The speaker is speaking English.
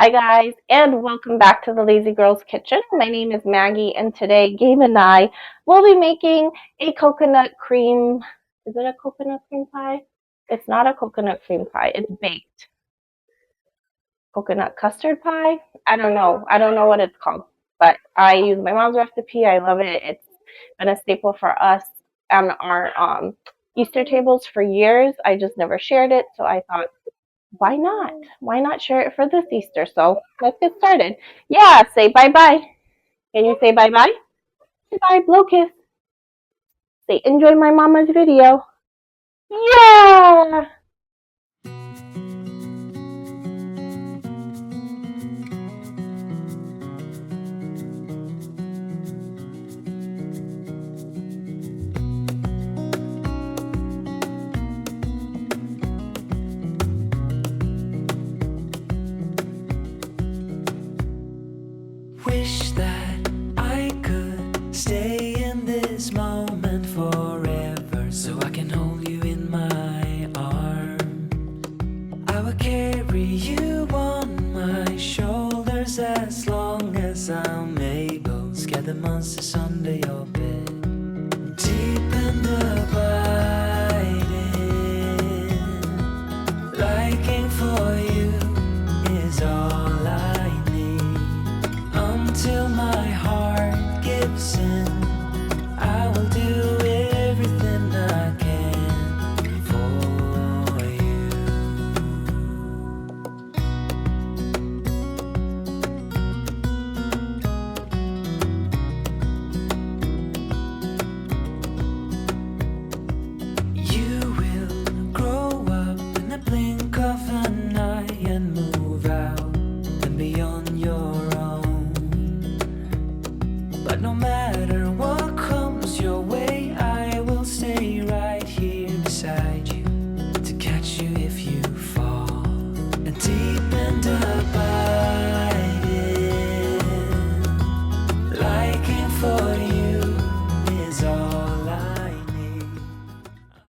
Hi guys, and welcome back to the Lazy Girls Kitchen. My name is Maggie, and today Gabe and I will be making a coconut cream. Is it a coconut cream pie? It's not a coconut cream pie. It's baked. Coconut custard pie? I don't know. I don't know what it's called, but I use my mom's recipe. I love it. It's been a staple for us on our Easter tables for years. I just never shared it, so I thought, why not? Why not share it for this Easter? So let's get started. Yeah, say bye bye. Can you say bye bye? Say bye, blow kiss. Say enjoy my mama's video. Yeah! Wish that I could stay in this moment forever, so I can hold you in my arms. I will carry you on my shoulders as long as I'm able. Scare the monsters under your